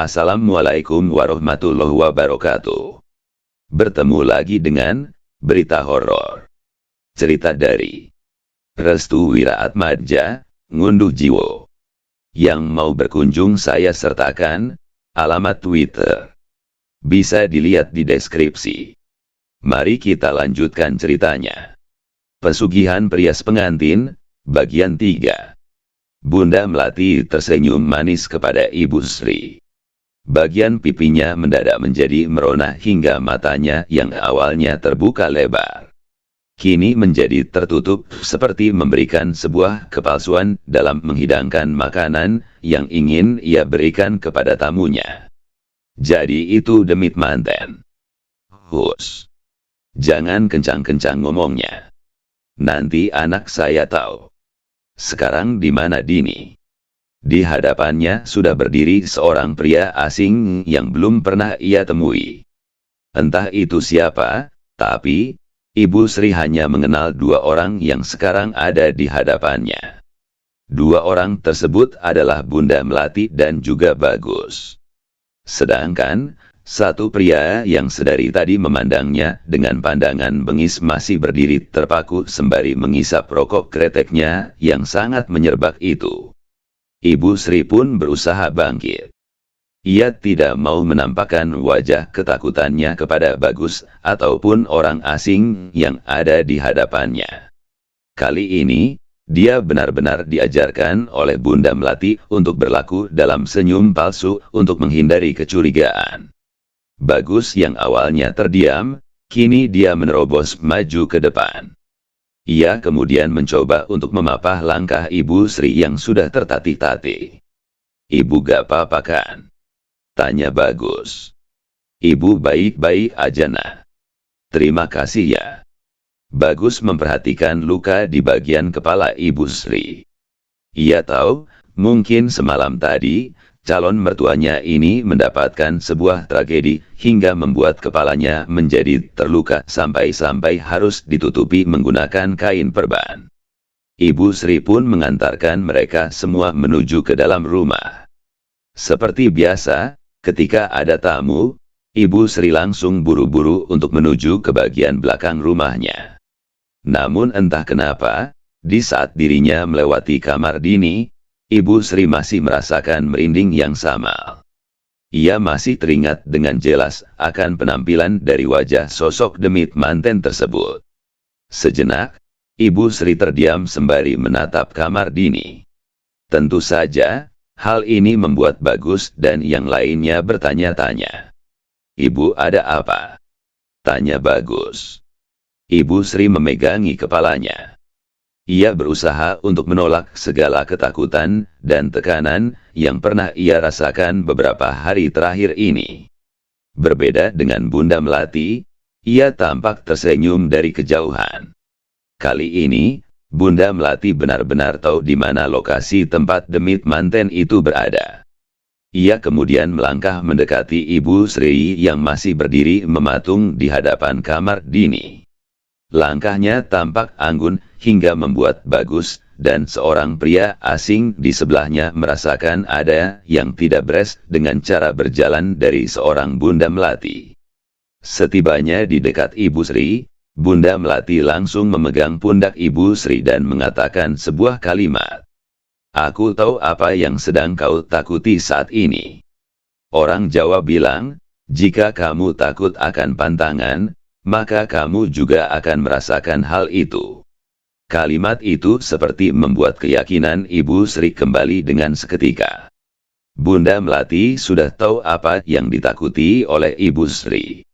Assalamualaikum warahmatullahi wabarakatuh. Bertemu lagi dengan berita horor. Cerita dari Restu Wiraatmadja, Ngunduh Jiwo. Yang mau berkunjung saya sertakan alamat Twitter. Bisa dilihat di deskripsi. Mari kita lanjutkan ceritanya. Pesugihan Perias Pengantin, bagian 3. Bunda Melati tersenyum manis kepada Ibu Sri. Bagian pipinya mendadak menjadi merona hingga matanya yang awalnya terbuka lebar kini menjadi tertutup seperti memberikan sebuah kepalsuan dalam menghidangkan makanan yang ingin ia berikan kepada tamunya. Jadi itu demit manten. Hus. Jangan kencang-kencang ngomongnya. Nanti anak saya tahu. Sekarang di mana Dini? Di hadapannya sudah berdiri seorang pria asing yang belum pernah ia temui. Entah itu siapa, tapi Ibu Sri hanya mengenal 2 orang yang sekarang ada di hadapannya. 2 orang tersebut adalah Bunda Melati dan juga Bagus. Sedangkan, satu pria yang sedari tadi memandangnya dengan pandangan bengis masih berdiri terpaku sembari mengisap rokok kreteknya yang sangat menyerbak itu. Ibu Sri pun berusaha bangkit. Ia tidak mau menampakkan wajah ketakutannya kepada Bagus ataupun orang asing yang ada di hadapannya. Kali ini, dia benar-benar diajarkan oleh Bunda Melati untuk berlaku dalam senyum palsu untuk menghindari kecurigaan. Bagus yang awalnya terdiam, kini dia menerobos maju ke depan. Ia kemudian mencoba untuk memapah langkah Ibu Sri yang sudah tertatih-tatih. Ibu gak apa-apa kan? Tanya Bagus. Ibu baik-baik aja nah. Terima kasih ya. Bagus memperhatikan luka di bagian kepala Ibu Sri. Ia tahu, mungkin semalam tadi, calon mertuanya ini mendapatkan sebuah tragedi hingga membuat kepalanya menjadi terluka sampai-sampai harus ditutupi menggunakan kain perban. Ibu Sri pun mengantarkan mereka semua menuju ke dalam rumah. Seperti biasa, ketika ada tamu, Ibu Sri langsung buru-buru untuk menuju ke bagian belakang rumahnya. Namun entah kenapa, di saat dirinya melewati kamar Dini, Ibu Sri masih merasakan merinding yang sama. Ia masih teringat dengan jelas akan penampilan dari wajah sosok demit manten tersebut. Sejenak, Ibu Sri terdiam sembari menatap kamar Dini. Tentu saja, hal ini membuat Bagus dan yang lainnya bertanya-tanya. Ibu ada apa? Tanya Bagus. Ibu Sri memegangi kepalanya. Ia berusaha untuk menolak segala ketakutan dan tekanan yang pernah ia rasakan beberapa hari terakhir ini. Berbeda dengan Bunda Melati, ia tampak tersenyum dari kejauhan. Kali ini, Bunda Melati benar-benar tahu di mana lokasi tempat demit manten itu berada. Ia kemudian melangkah mendekati Ibu Sri yang masih berdiri mematung di hadapan kamar Dini. Langkahnya tampak anggun hingga membuat Bagus dan seorang pria asing di sebelahnya merasakan ada yang tidak beres dengan cara berjalan dari seorang Bunda Melati. Setibanya di dekat Ibu Sri, Bunda Melati langsung memegang pundak Ibu Sri dan mengatakan sebuah kalimat. Aku tahu apa yang sedang kau takuti saat ini. Orang Jawa bilang, jika kamu takut akan pantangan, maka kamu juga akan merasakan hal itu. Kalimat itu seperti membuat keyakinan Ibu Sri kembali dengan seketika. Bunda Melati sudah tahu apa yang ditakuti oleh Ibu Sri.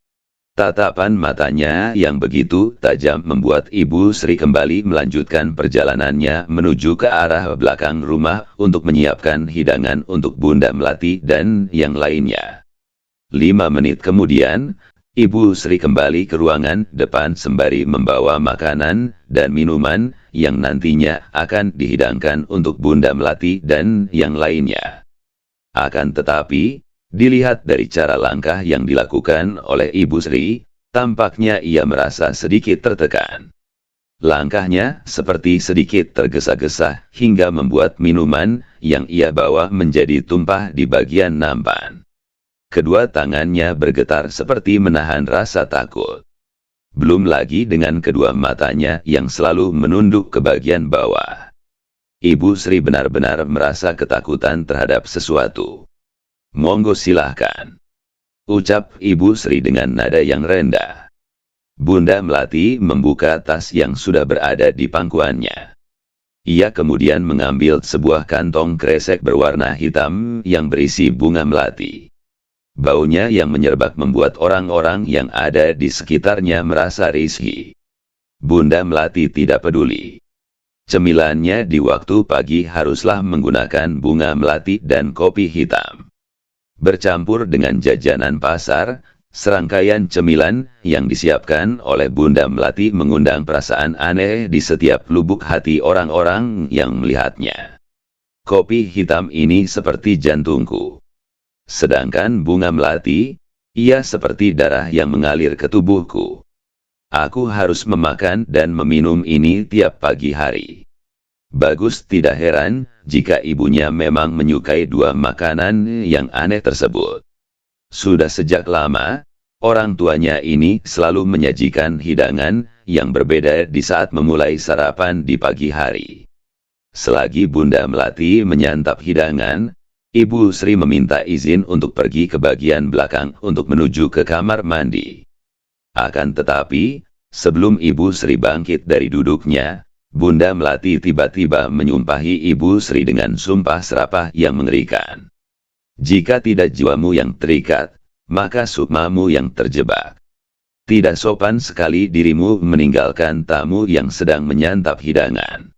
Tatapan matanya yang begitu tajam membuat Ibu Sri kembali melanjutkan perjalanannya menuju ke arah belakang rumah untuk menyiapkan hidangan untuk Bunda Melati dan yang lainnya. 5 menit kemudian, Ibu Sri kembali ke ruangan depan sembari membawa makanan dan minuman yang nantinya akan dihidangkan untuk Bunda Melati dan yang lainnya. Akan tetapi, dilihat dari cara langkah yang dilakukan oleh Ibu Sri, tampaknya ia merasa sedikit tertekan. Langkahnya seperti sedikit tergesa-gesa hingga membuat minuman yang ia bawa menjadi tumpah di bagian nampan. Kedua tangannya bergetar seperti menahan rasa takut. Belum lagi dengan kedua matanya yang selalu menunduk ke bagian bawah. Ibu Sri benar-benar merasa ketakutan terhadap sesuatu. "Monggo silahkan," ucap Ibu Sri dengan nada yang rendah. Bunda Melati membuka tas yang sudah berada di pangkuannya. Ia kemudian mengambil sebuah kantong kresek berwarna hitam yang berisi bunga melati. Baunya yang menyerbak membuat orang-orang yang ada di sekitarnya merasa risih. Bunda Melati tidak peduli. Cemilannya di waktu pagi haruslah menggunakan bunga melati dan kopi hitam. Bercampur dengan jajanan pasar, serangkaian cemilan yang disiapkan oleh Bunda Melati mengundang perasaan aneh di setiap lubuk hati orang-orang yang melihatnya. "Kopi hitam ini seperti jantungku. Sedangkan bunga melati, ia seperti darah yang mengalir ke tubuhku. Aku harus memakan dan meminum ini tiap pagi hari." Bagus tidak heran jika ibunya memang menyukai dua makanan yang aneh tersebut. Sudah sejak lama, orang tuanya ini selalu menyajikan hidangan yang berbeda di saat memulai sarapan di pagi hari. Selagi Bunda Melati menyantap hidangan, Ibu Sri meminta izin untuk pergi ke bagian belakang untuk menuju ke kamar mandi. Akan tetapi, sebelum Ibu Sri bangkit dari duduknya, Bunda Melati tiba-tiba menyumpahi Ibu Sri dengan sumpah serapah yang mengerikan. "Jika tidak jiwamu yang terikat, maka sukmamu yang terjebak. Tidak sopan sekali dirimu meninggalkan tamu yang sedang menyantap hidangan."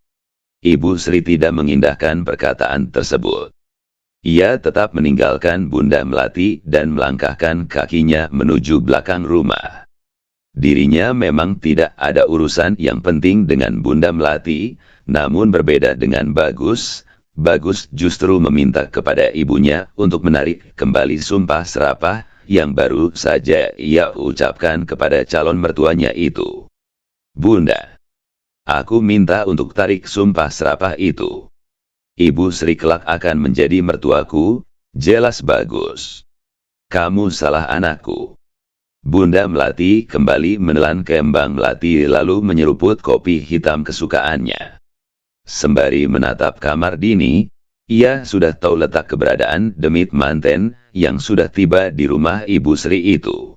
Ibu Sri tidak mengindahkan perkataan tersebut. Ia tetap meninggalkan Bunda Melati dan melangkahkan kakinya menuju belakang rumah. Dirinya memang tidak ada urusan yang penting dengan Bunda Melati, namun berbeda dengan Bagus. Bagus justru meminta kepada ibunya untuk menarik kembali sumpah serapah yang baru saja ia ucapkan kepada calon mertuanya itu. "Bunda, aku minta untuk tarik sumpah serapah itu. Ibu Sri kelak akan menjadi mertuaku," jelas Bagus. "Kamu salah anakku." Bunda Melati kembali menelan kembang melati lalu menyeruput kopi hitam kesukaannya. Sembari menatap kamar Dini, ia sudah tahu letak keberadaan demit manten yang sudah tiba di rumah Ibu Sri itu.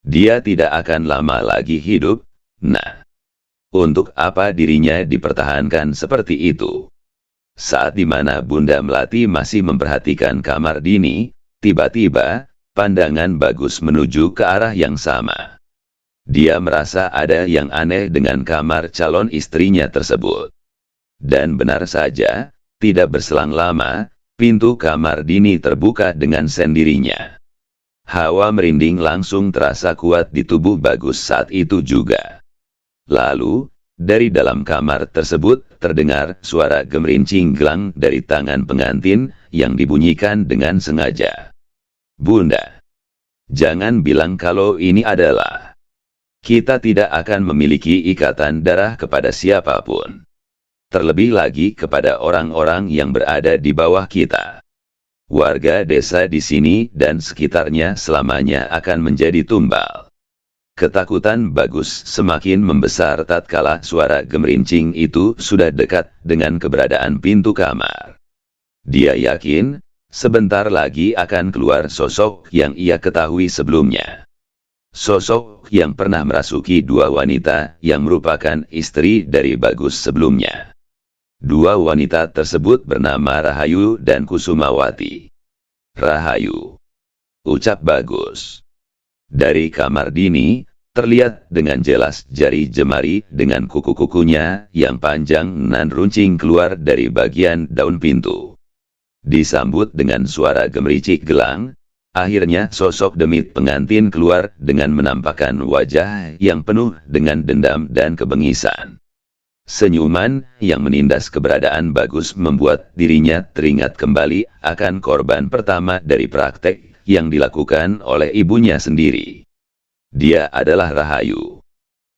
Dia tidak akan lama lagi hidup. Nah, untuk apa dirinya dipertahankan seperti itu? Saat dimana Bunda Melati masih memperhatikan kamar Dini, tiba-tiba pandangan Bagus menuju ke arah yang sama. Dia merasa ada yang aneh dengan kamar calon istrinya tersebut. Dan benar saja, tidak berselang lama, pintu kamar Dini terbuka dengan sendirinya. Hawa merinding langsung terasa kuat di tubuh Bagus saat itu juga. Lalu, dari dalam kamar tersebut terdengar suara gemerincing gelang dari tangan pengantin yang dibunyikan dengan sengaja. "Bunda, jangan bilang kalau ini adalah. Kita tidak akan memiliki ikatan darah kepada siapapun. Terlebih lagi kepada orang-orang yang berada di bawah kita. Warga desa di sini dan sekitarnya selamanya akan menjadi tumbal." Ketakutan Bagus semakin membesar tatkala suara gemerincing itu sudah dekat dengan keberadaan pintu kamar. Dia yakin sebentar lagi akan keluar sosok yang ia ketahui sebelumnya. Sosok yang pernah merasuki dua wanita yang merupakan istri dari Bagus sebelumnya. Dua wanita tersebut bernama Rahayu dan Kusumawati. "Rahayu," ucap Bagus. Dari kamar Dini, terlihat dengan jelas jari jemari dengan kuku-kukunya yang panjang nan runcing keluar dari bagian daun pintu. Disambut dengan suara gemericik gelang, akhirnya sosok demit pengantin keluar dengan menampakkan wajah yang penuh dengan dendam dan kebengisan. Senyuman yang menindas keberadaan Bagus membuat dirinya teringat kembali akan korban pertama dari praktek yang dilakukan oleh ibunya sendiri. Dia adalah Rahayu.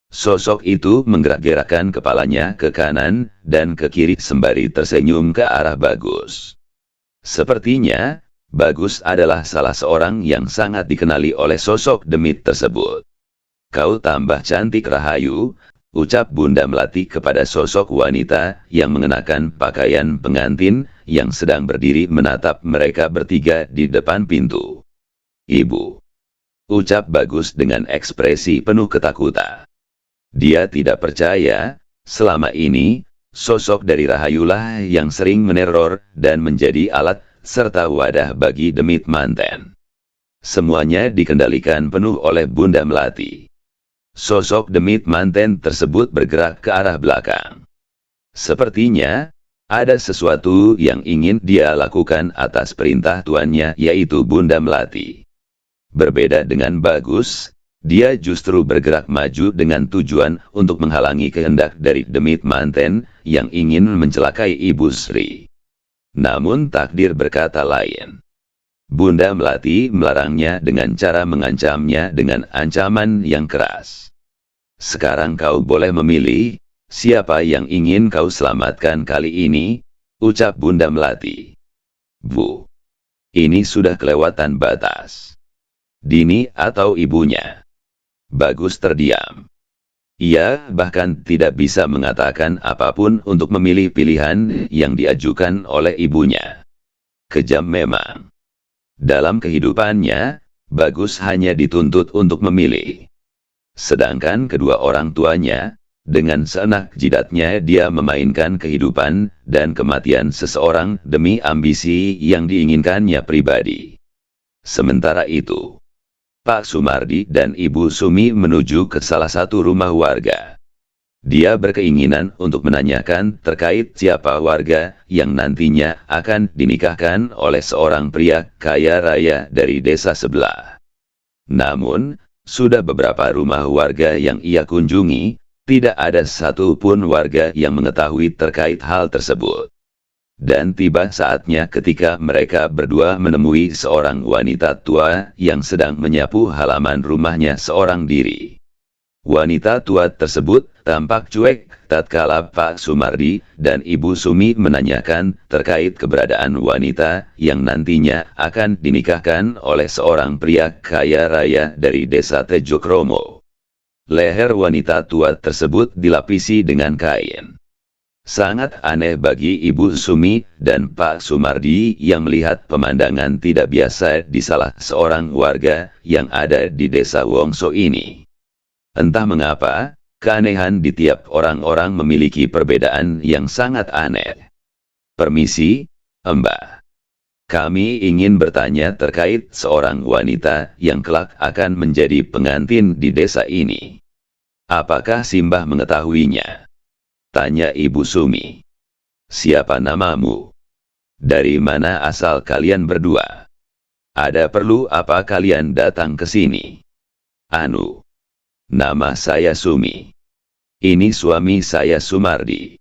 Sosok itu menggerak-gerakkan kepalanya ke kanan dan ke kiri sembari tersenyum ke arah Bagus. Sepertinya, Bagus adalah salah seorang yang sangat dikenali oleh sosok demit tersebut. Kau tambah cantik Rahayu, ucap Bunda Melati kepada sosok wanita yang mengenakan pakaian pengantin yang sedang berdiri menatap mereka bertiga di depan pintu. Ibu, ucap Bagus dengan ekspresi penuh ketakutan. Dia tidak percaya, selama ini, sosok dari Rahayulah yang sering meneror dan menjadi alat serta wadah bagi demit manten. Semuanya dikendalikan penuh oleh Bunda Melati. Sosok demit manten tersebut bergerak ke arah belakang. Sepertinya, ada sesuatu yang ingin dia lakukan atas perintah tuannya, yaitu Bunda Melati. Berbeda dengan Bagus, dia justru bergerak maju dengan tujuan untuk menghalangi kehendak dari demit manten yang ingin mencelakai Ibu Sri. Namun takdir berkata lain. Bunda Melati melarangnya dengan cara mengancamnya dengan ancaman yang keras. Sekarang kau boleh memilih, siapa yang ingin kau selamatkan kali ini, ucap Bunda Melati. Bu, ini sudah kelewatan batas. Dini atau ibunya? Bagus terdiam. Ia bahkan tidak bisa mengatakan apapun untuk memilih pilihan yang diajukan oleh ibunya. Kejam memang. Dalam kehidupannya, Bagus hanya dituntut untuk memilih. Sedangkan kedua orang tuanya, dengan seenak jidatnya dia memainkan kehidupan dan kematian seseorang demi ambisi yang diinginkannya pribadi. Sementara itu, Pak Sumardi dan Ibu Sumi menuju ke salah satu rumah warga. Dia berkeinginan untuk menanyakan terkait siapa warga yang nantinya akan dinikahkan oleh seorang pria kaya raya dari desa sebelah. Namun, sudah beberapa rumah warga yang ia kunjungi, tidak ada satu pun warga yang mengetahui terkait hal tersebut. Dan tiba saatnya ketika mereka berdua menemui seorang wanita tua yang sedang menyapu halaman rumahnya seorang diri. Wanita tua tersebut tampak cuek tatkala Pak Sumardi dan Ibu Sumi menanyakan terkait keberadaan wanita yang nantinya akan dinikahkan oleh seorang pria kaya raya dari desa Tejokromo. Leher wanita tua tersebut dilapisi dengan kain. Sangat aneh bagi Ibu Sumi dan Pak Sumardi yang melihat pemandangan tidak biasa di salah seorang warga yang ada di desa Wongso ini. Entah mengapa, keanehan di tiap orang-orang memiliki perbedaan yang sangat aneh. Permisi, Mbak. Kami ingin bertanya terkait seorang wanita yang kelak akan menjadi pengantin di desa ini. Apakah Simbah mengetahuinya? Tanya Ibu Sumi. Siapa namamu? Dari mana asal kalian berdua? Ada perlu apa kalian datang ke sini? Anu. Nama saya Sumi. Ini suami saya Sumardi.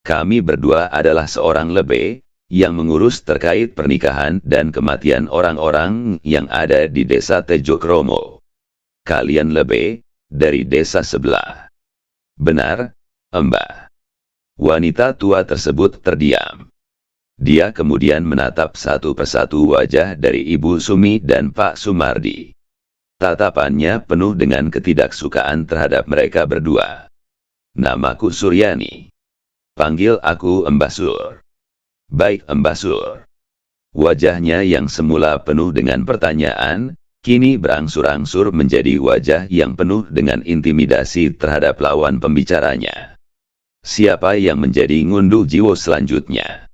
Kami berdua adalah seorang lebe, yang mengurus terkait pernikahan dan kematian orang-orang yang ada di desa Tejokromo. Kalian lebe, dari desa sebelah. Benar, Mbak. Wanita tua tersebut terdiam. Dia kemudian menatap satu persatu wajah dari Ibu Sumi dan Pak Sumardi. Tatapannya penuh dengan ketidaksukaan terhadap mereka berdua. Namaku Suryani. Panggil aku Mbah Sur. Baik Mbah Sur. Wajahnya yang semula penuh dengan pertanyaan, kini berangsur-angsur menjadi wajah yang penuh dengan intimidasi terhadap lawan pembicaranya. Siapa yang menjadi ngunduh jiwa selanjutnya?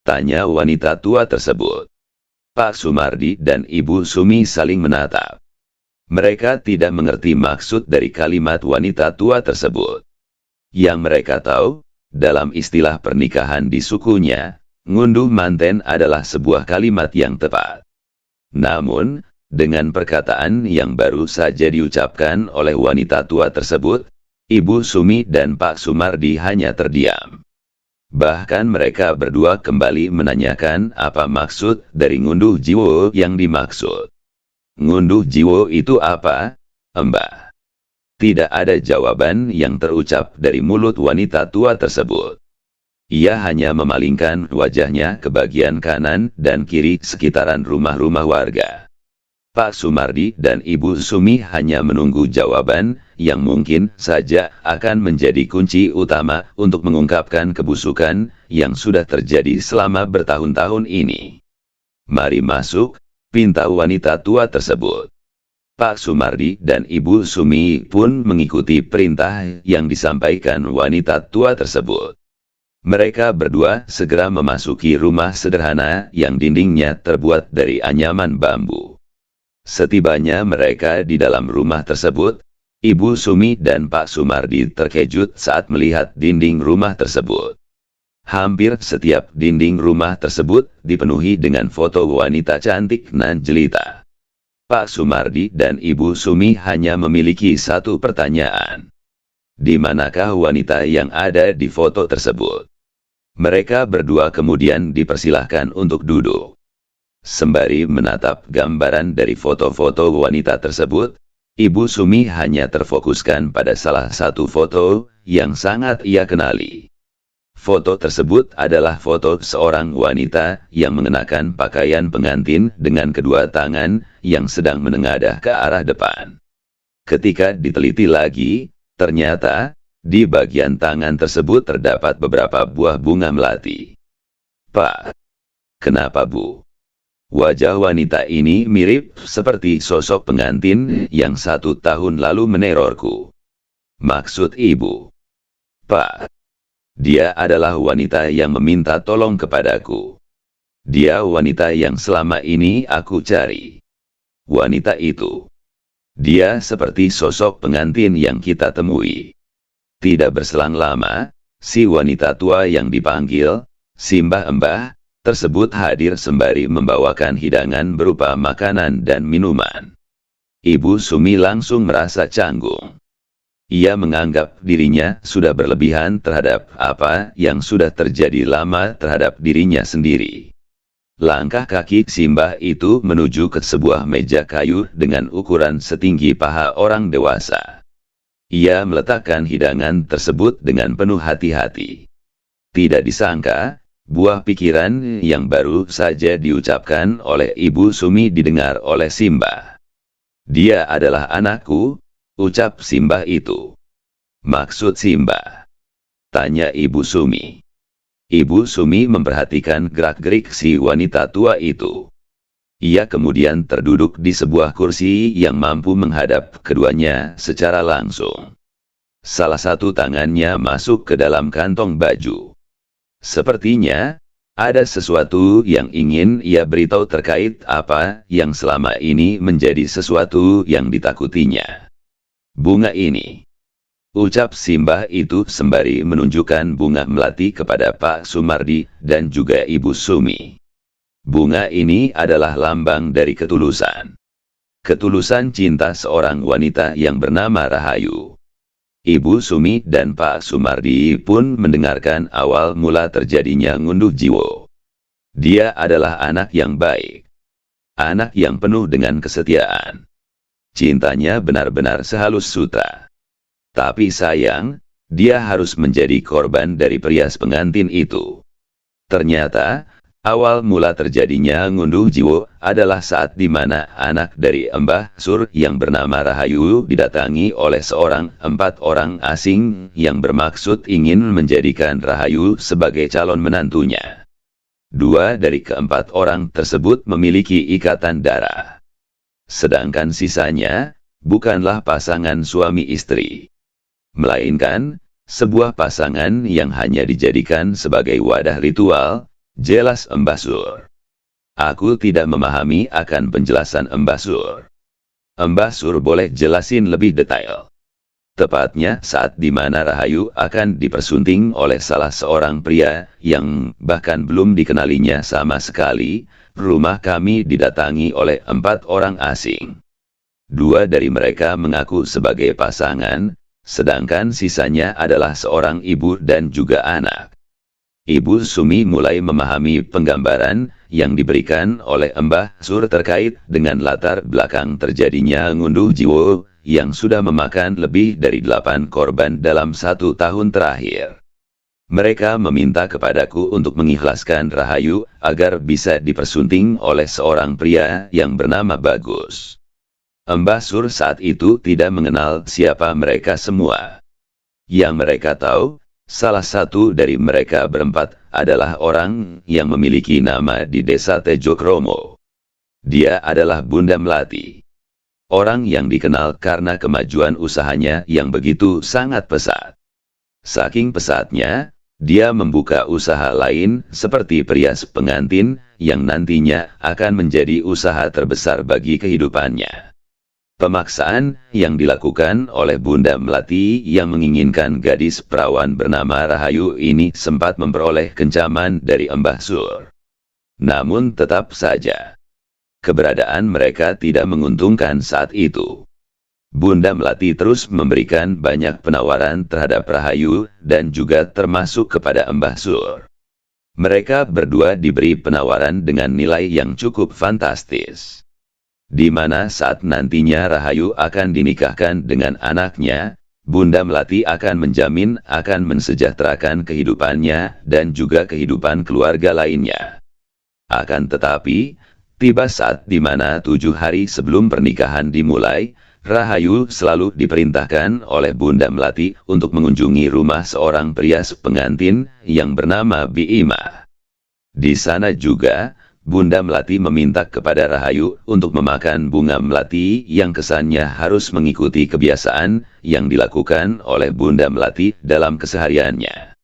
Tanya wanita tua tersebut. Pak Sumardi dan Ibu Sumi saling menatap. Mereka tidak mengerti maksud dari kalimat wanita tua tersebut. Yang mereka tahu, dalam istilah pernikahan di sukunya, ngunduh manten adalah sebuah kalimat yang tepat. Namun, dengan perkataan yang baru saja diucapkan oleh wanita tua tersebut, Ibu Sumi dan Pak Sumardi hanya terdiam. Bahkan mereka berdua kembali menanyakan apa maksud dari ngunduh jiwa yang dimaksud. Ngunduh jiwa itu apa, Mbak? Tidak ada jawaban yang terucap dari mulut wanita tua tersebut. Ia hanya memalingkan wajahnya ke bagian kanan dan kiri sekitaran rumah-rumah warga. Pak Sumardi dan Ibu Sumi hanya menunggu jawaban yang mungkin saja akan menjadi kunci utama untuk mengungkapkan kebusukan yang sudah terjadi selama bertahun-tahun ini. "Mari masuk," pinta wanita tua tersebut. Pak Sumardi dan Ibu Sumi pun mengikuti perintah yang disampaikan wanita tua tersebut. Mereka berdua segera memasuki rumah sederhana yang dindingnya terbuat dari anyaman bambu. Setibanya mereka di dalam rumah tersebut, Ibu Sumi dan Pak Sumardi terkejut saat melihat dinding rumah tersebut. Hampir setiap dinding rumah tersebut dipenuhi dengan foto wanita cantik nan jelita. Pak Sumardi dan Ibu Sumi hanya memiliki satu pertanyaan. Di manakah wanita yang ada di foto tersebut? Mereka berdua kemudian dipersilahkan untuk duduk. Sembari menatap gambaran dari foto-foto wanita tersebut, Ibu Sumi hanya terfokuskan pada salah satu foto yang sangat ia kenali. Foto tersebut adalah foto seorang wanita yang mengenakan pakaian pengantin dengan kedua tangan yang sedang menengadah ke arah depan. Ketika diteliti lagi, ternyata di bagian tangan tersebut terdapat beberapa buah bunga melati. "Pak, kenapa Bu? Wajah wanita ini mirip seperti sosok pengantin yang 1 tahun lalu menerorku." "Maksud Ibu?" "Pak, dia adalah wanita yang meminta tolong kepadaku. Dia wanita yang selama ini aku cari. Wanita itu. Dia seperti sosok pengantin yang kita temui." Tidak berselang lama, si wanita tua yang dipanggil Simbah-Embah tersebut hadir sembari membawakan hidangan berupa makanan dan minuman. Ibu Sumi langsung merasa canggung. Ia menganggap dirinya sudah berlebihan terhadap apa yang sudah terjadi lama terhadap dirinya sendiri. Langkah kaki Simbah itu menuju ke sebuah meja kayu dengan ukuran setinggi paha orang dewasa. Ia meletakkan hidangan tersebut dengan penuh hati-hati. Tidak disangka, buah pikiran yang baru saja diucapkan oleh Ibu Sumi didengar oleh Simbah. "Dia adalah anakku," ucap Simbah itu. "Maksud Simbah?" tanya Ibu Sumi. Ibu Sumi memperhatikan gerak-gerik si wanita tua itu. Ia kemudian terduduk di sebuah kursi yang mampu menghadap keduanya secara langsung. Salah satu tangannya masuk ke dalam kantong baju. Sepertinya, ada sesuatu yang ingin ia beritahu terkait apa yang selama ini menjadi sesuatu yang ditakutinya. "Bunga ini," ucap Simbah itu sembari menunjukkan bunga melati kepada Pak Sumardi dan juga Ibu Sumi. "Bunga ini adalah lambang dari ketulusan. Ketulusan cinta seorang wanita yang bernama Rahayu." Ibu Sumi dan Pak Sumardi pun mendengarkan awal mula terjadinya ngunduh jiwa. Dia adalah anak yang baik. Anak yang penuh dengan kesetiaan. Cintanya benar-benar sehalus sutra. Tapi sayang, dia harus menjadi korban dari perias pengantin itu. Ternyata, awal mula terjadinya ngunduh jiwa adalah saat di mana anak dari Mbah Sur yang bernama Rahayu didatangi oleh 4 orang asing yang bermaksud ingin menjadikan Rahayu sebagai calon menantunya. 2 dari ke-4 orang tersebut memiliki ikatan darah. Sedangkan sisanya, bukanlah pasangan suami istri. Melainkan, sebuah pasangan yang hanya dijadikan sebagai wadah ritual, jelas Mbah Sur. "Aku tidak memahami akan penjelasan Mbah Sur. Mbah Sur boleh jelasin lebih detail." Tepatnya saat di mana Rahayu akan dipersunting oleh salah seorang pria yang bahkan belum dikenalinya sama sekali, rumah kami didatangi oleh 4 orang asing. 2 dari mereka mengaku sebagai pasangan, sedangkan sisanya adalah seorang ibu dan juga anak. Ibu Sumi mulai memahami penggambaran yang diberikan oleh Mbah Sur terkait dengan latar belakang terjadinya ngunduh jiwa yang sudah memakan lebih dari 8 korban dalam 1 tahun terakhir. Mereka meminta kepadaku untuk mengikhlaskan Rahayu agar bisa dipersunting oleh seorang pria yang bernama Bagus. Mbah Sur saat itu tidak mengenal siapa mereka semua. Yang mereka tahu, salah satu dari mereka berempat adalah orang yang memiliki nama di desa Tejokromo. Dia adalah Bunda Melati. Orang yang dikenal karena kemajuan usahanya yang begitu sangat pesat. Saking pesatnya, dia membuka usaha lain seperti perias pengantin yang nantinya akan menjadi usaha terbesar bagi kehidupannya. Pemaksaan yang dilakukan oleh Bunda Melati yang menginginkan gadis perawan bernama Rahayu ini sempat memperoleh kencaman dari Mbah Sur. Namun tetap saja, keberadaan mereka tidak menguntungkan saat itu. Bunda Melati terus memberikan banyak penawaran terhadap Rahayu dan juga termasuk kepada Mbah Sur. Mereka berdua diberi penawaran dengan nilai yang cukup fantastis. Di mana saat nantinya Rahayu akan dinikahkan dengan anaknya, Bunda Melati akan menjamin akan mensejahterakan kehidupannya dan juga kehidupan keluarga lainnya. Akan tetapi, tiba saat di mana 7 hari sebelum pernikahan dimulai, Rahayu selalu diperintahkan oleh Bunda Melati untuk mengunjungi rumah seorang pria pengantin yang bernama Biima. Di sana juga, Bunda Melati meminta kepada Rahayu untuk memakan bunga melati yang kesannya harus mengikuti kebiasaan yang dilakukan oleh Bunda Melati dalam kesehariannya.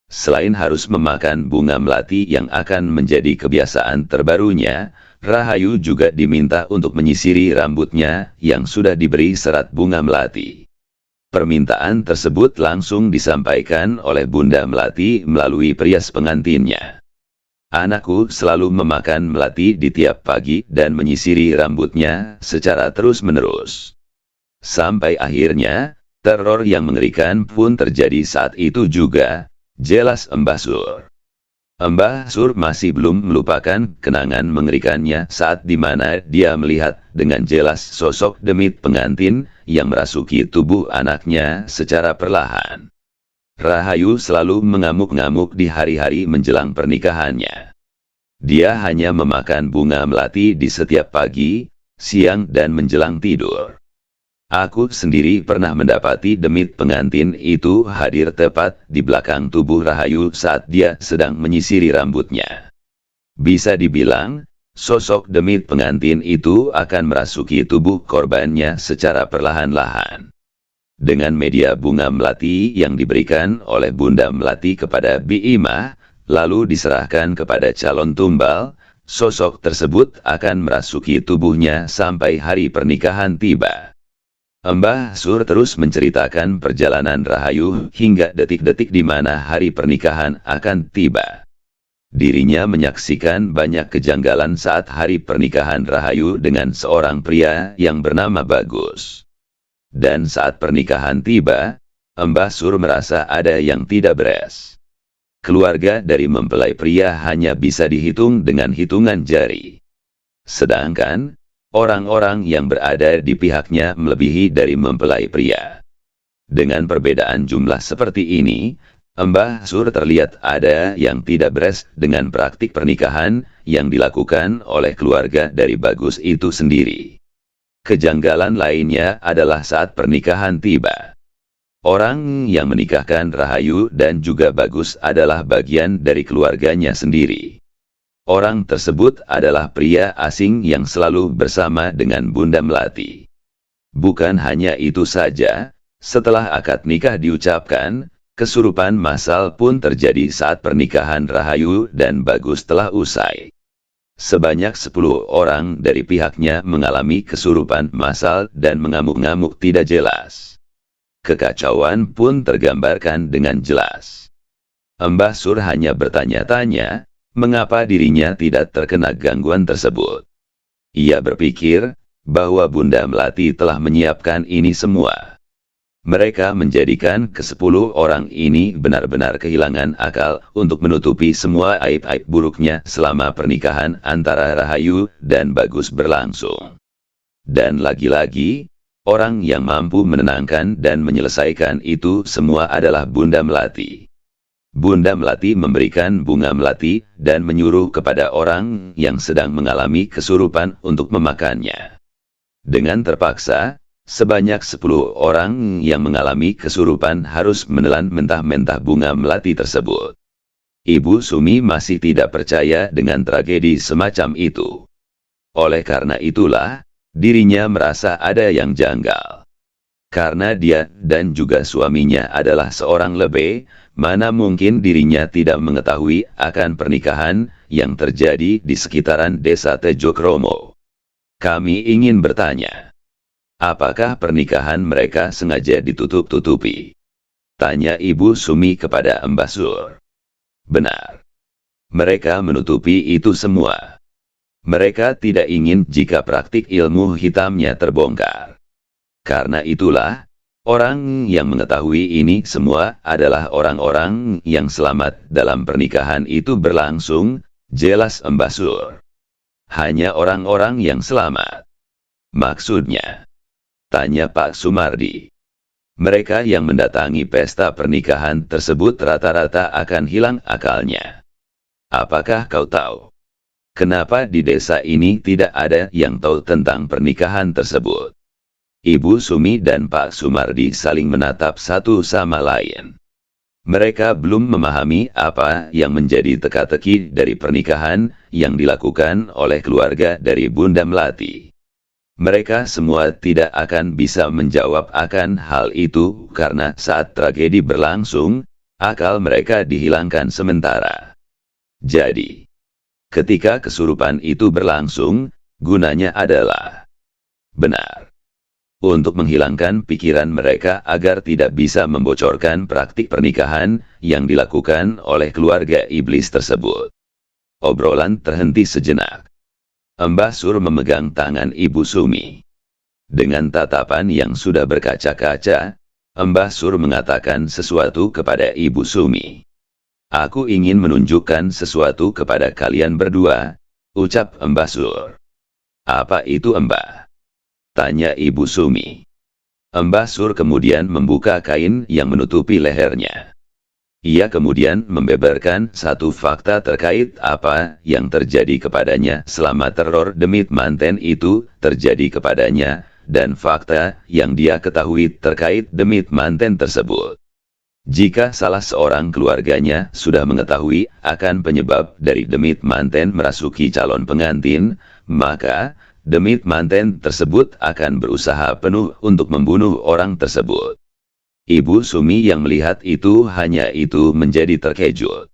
Selain harus memakan bunga melati yang akan menjadi kebiasaan terbarunya, Rahayu juga diminta untuk menyisiri rambutnya yang sudah diberi serat bunga melati. Permintaan tersebut langsung disampaikan oleh Bunda Melati melalui perias pengantinnya. Anakku selalu memakan melati di tiap pagi dan menyisiri rambutnya secara terus-menerus. Sampai akhirnya, teror yang mengerikan pun terjadi saat itu juga, jelas Mbah Sur. Mbah Sur masih belum melupakan kenangan mengerikannya saat dimana dia melihat dengan jelas sosok demit pengantin yang merasuki tubuh anaknya secara perlahan. Rahayu selalu mengamuk-ngamuk di hari-hari menjelang pernikahannya. Dia hanya memakan bunga melati di setiap pagi, siang dan menjelang tidur. Aku sendiri pernah mendapati demit pengantin itu hadir tepat di belakang tubuh Rahayu saat dia sedang menyisiri rambutnya. Bisa dibilang, sosok demit pengantin itu akan merasuki tubuh korbannya secara perlahan-lahan. Dengan media bunga melati yang diberikan oleh Bunda Melati kepada Biima, lalu diserahkan kepada calon tumbal, sosok tersebut akan merasuki tubuhnya sampai hari pernikahan tiba. Mbah Sur terus menceritakan perjalanan Rahayu hingga detik-detik di mana hari pernikahan akan tiba. Dirinya menyaksikan banyak kejanggalan saat hari pernikahan Rahayu dengan seorang pria yang bernama Bagus. Dan saat pernikahan tiba, Mbah Sur merasa ada yang tidak beres. Keluarga dari mempelai pria hanya bisa dihitung dengan hitungan jari. Sedangkan, orang-orang yang berada di pihaknya melebihi dari mempelai pria. Dengan perbedaan jumlah seperti ini, Mbah Sur terlihat ada yang tidak beres dengan praktik pernikahan yang dilakukan oleh keluarga dari Bagus itu sendiri. Kejanggalan lainnya adalah saat pernikahan tiba. Orang yang menikahkan Rahayu dan juga Bagus adalah bagian dari keluarganya sendiri. Orang tersebut adalah pria asing yang selalu bersama dengan Bunda Melati. Bukan hanya itu saja, setelah akad nikah diucapkan, kesurupan massal pun terjadi saat pernikahan Rahayu dan Bagus telah usai. Sebanyak 10 orang dari pihaknya mengalami kesurupan massal dan mengamuk-ngamuk tidak jelas. Kekacauan pun tergambarkan dengan jelas. Mbah Sur hanya bertanya-tanya, mengapa dirinya tidak terkena gangguan tersebut. Ia berpikir bahwa Bunda Melati telah menyiapkan ini semua. Mereka menjadikan ke-10 orang ini benar-benar kehilangan akal untuk menutupi semua aib-aib buruknya selama pernikahan antara Rahayu dan Bagus berlangsung. Dan lagi-lagi, orang yang mampu menenangkan dan menyelesaikan itu semua adalah Bunda Melati. Bunda Melati memberikan bunga melati dan menyuruh kepada orang yang sedang mengalami kesurupan untuk memakannya. Dengan terpaksa, sebanyak 10 orang yang mengalami kesurupan harus menelan mentah-mentah bunga melati tersebut. Ibu Sumi masih tidak percaya dengan tragedi semacam itu. Oleh karena itulah, dirinya merasa ada yang janggal. Karena dia dan juga suaminya adalah seorang lebe, mana mungkin dirinya tidak mengetahui akan pernikahan yang terjadi di sekitaran desa Tejokromo. Kami ingin bertanya, apakah pernikahan mereka sengaja ditutup-tutupi? Tanya Ibu Sumi kepada Mbah Sur. Benar. Mereka menutupi itu semua. Mereka tidak ingin jika praktik ilmu hitamnya terbongkar. Karena itulah, orang yang mengetahui ini semua adalah orang-orang yang selamat dalam pernikahan itu berlangsung, jelas Mbah Sur. Hanya orang-orang yang selamat. Maksudnya? Tanya Pak Sumardi. Mereka yang mendatangi pesta pernikahan tersebut rata-rata akan hilang akalnya. Apakah kau tahu? Kenapa di desa ini tidak ada yang tahu tentang pernikahan tersebut? Ibu Sumi dan Pak Sumardi saling menatap satu sama lain. Mereka belum memahami apa yang menjadi teka-teki dari pernikahan yang dilakukan oleh keluarga dari Bunda Melati. Mereka semua tidak akan bisa menjawab akan hal itu karena saat tragedi berlangsung, akal mereka dihilangkan sementara. Jadi, ketika kesurupan itu berlangsung, gunanya adalah benar. Untuk menghilangkan pikiran mereka agar tidak bisa membocorkan praktik pernikahan yang dilakukan oleh keluarga iblis tersebut. Obrolan terhenti sejenak. Mbah Sur memegang tangan Ibu Sumi. Dengan tatapan yang sudah berkaca-kaca, Mbah Sur mengatakan sesuatu kepada Ibu Sumi. Aku ingin menunjukkan sesuatu kepada kalian berdua, ucap Mbah Sur. Apa itu Mbah? Tanya Ibu Sumi. Mbah Sur kemudian membuka kain yang menutupi lehernya. Ia kemudian membeberkan satu fakta terkait apa yang terjadi kepadanya selama teror demit manten itu terjadi kepadanya, dan fakta yang dia ketahui terkait demit manten tersebut. Jika salah seorang keluarganya sudah mengetahui akan penyebab dari demit manten merasuki calon pengantin, maka demit manten tersebut akan berusaha penuh untuk membunuh orang tersebut. Ibu Sumi yang melihat itu hanya itu menjadi terkejut.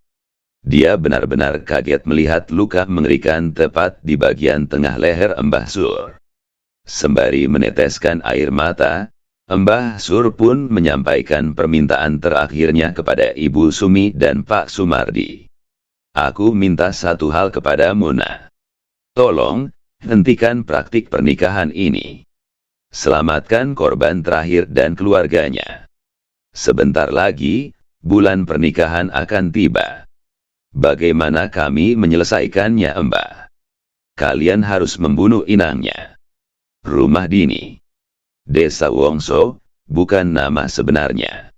Dia benar-benar kaget melihat luka mengerikan tepat di bagian tengah leher Mbah Sur. Sembari meneteskan air mata, Mbah Sur pun menyampaikan permintaan terakhirnya kepada Ibu Sumi dan Pak Sumardi. Aku minta satu hal kepada Muna. Tolong, hentikan praktik pernikahan ini. Selamatkan korban terakhir dan keluarganya. Sebentar lagi, bulan pernikahan akan tiba. Bagaimana kami menyelesaikannya, Mbah? Kalian harus membunuh inangnya. Rumah Dini. Desa Wongso, bukan nama sebenarnya.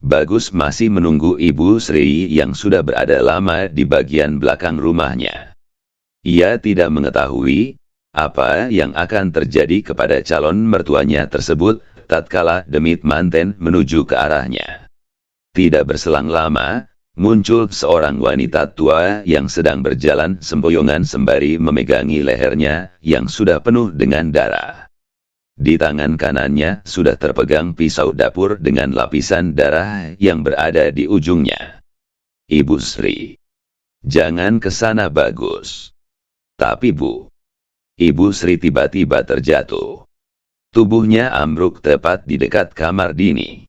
Bagus masih menunggu Ibu Sri yang sudah berada lama di bagian belakang rumahnya. Ia tidak mengetahui apa yang akan terjadi kepada calon mertuanya tersebut tatkala demit manten menuju ke arahnya. Tidak berselang lama, muncul seorang wanita tua yang sedang berjalan sempoyongan sembari memegangi lehernya yang sudah penuh dengan darah. Di tangan kanannya sudah terpegang pisau dapur dengan lapisan darah yang berada di ujungnya. Ibu Sri. Jangan ke sana Bagus. Tapi Bu. Ibu Sri tiba-tiba terjatuh. Tubuhnya ambruk tepat di dekat kamar Dini.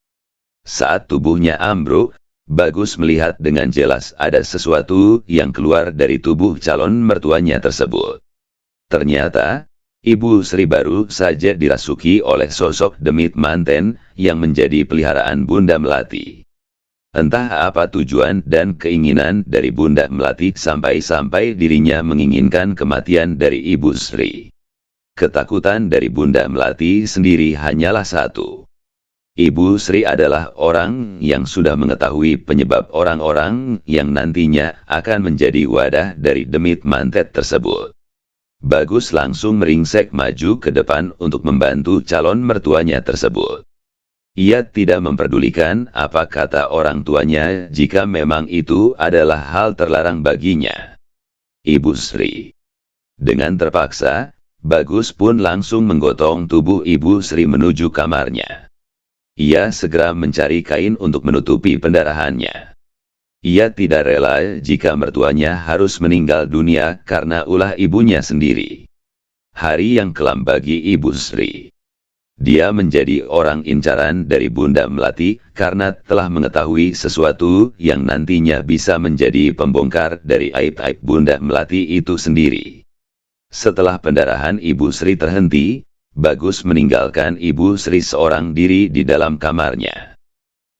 Saat tubuhnya ambruk, Bagus melihat dengan jelas ada sesuatu yang keluar dari tubuh calon mertuanya tersebut. Ternyata, Ibu Sri baru saja dirasuki oleh sosok demit manten yang menjadi peliharaan Bunda Melati. Entah apa tujuan dan keinginan dari Bunda Melati sampai-sampai dirinya menginginkan kematian dari Ibu Sri. Ketakutan dari Bunda Melati sendiri hanyalah satu. Ibu Sri adalah orang yang sudah mengetahui penyebab orang-orang yang nantinya akan menjadi wadah dari demit mantet tersebut. Bagus langsung meringsek maju ke depan untuk membantu calon mertuanya tersebut. Ia tidak memperdulikan apa kata orang tuanya jika memang itu adalah hal terlarang baginya. Ibu Sri. Dengan terpaksa, Bagus pun langsung menggotong tubuh Ibu Sri menuju kamarnya. Ia segera mencari kain untuk menutupi pendarahannya. Ia tidak rela jika mertuanya harus meninggal dunia karena ulah ibunya sendiri. Hari yang kelam bagi Ibu Sri. Dia menjadi orang incaran dari Bunda Melati karena telah mengetahui sesuatu yang nantinya bisa menjadi pembongkar dari aib-aib Bunda Melati itu sendiri. Setelah pendarahan Ibu Sri terhenti, Bagus meninggalkan Ibu Sri seorang diri di dalam kamarnya.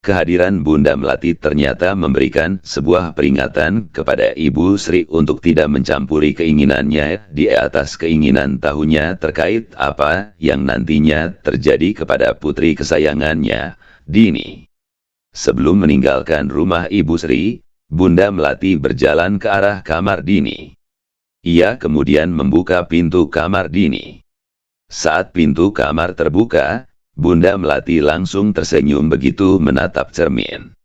Kehadiran Bunda Melati ternyata memberikan sebuah peringatan kepada Ibu Sri untuk tidak mencampuri keinginannya di atas keinginan tahunya terkait apa yang nantinya terjadi kepada putri kesayangannya, Dini. Sebelum meninggalkan rumah Ibu Sri, Bunda Melati berjalan ke arah kamar Dini. Ia kemudian membuka pintu kamar Dini. Saat pintu kamar terbuka, Bunda Melati langsung tersenyum begitu menatap cermin.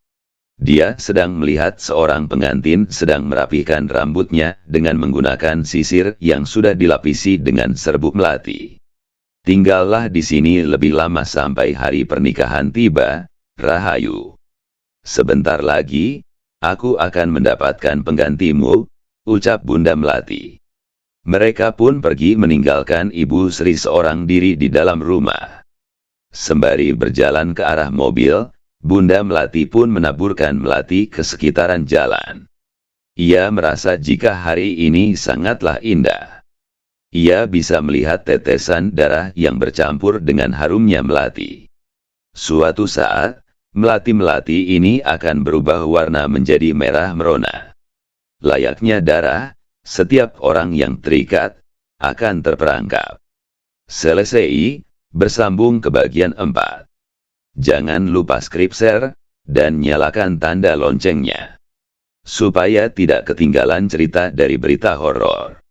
Dia sedang melihat seorang pengantin sedang merapikan rambutnya dengan menggunakan sisir yang sudah dilapisi dengan serbuk melati. Tinggallah di sini lebih lama sampai hari pernikahan tiba, Rahayu. Sebentar lagi, aku akan mendapatkan penggantimu, ucap Bunda Melati. Mereka pun pergi meninggalkan Ibu Sri seorang diri di dalam rumah. Sembari berjalan ke arah mobil, Bunda Melati pun menaburkan melati ke sekitaran jalan. Ia merasa jika hari ini sangatlah indah. Ia bisa melihat tetesan darah yang bercampur dengan harumnya melati. Suatu saat, melati-melati ini akan berubah warna menjadi merah merona. Layaknya darah, setiap orang yang terikat akan terperangkap. Selesai. Bersambung ke bagian 4. Jangan lupa share dan nyalakan tanda loncengnya, supaya tidak ketinggalan cerita dari Berita Horor.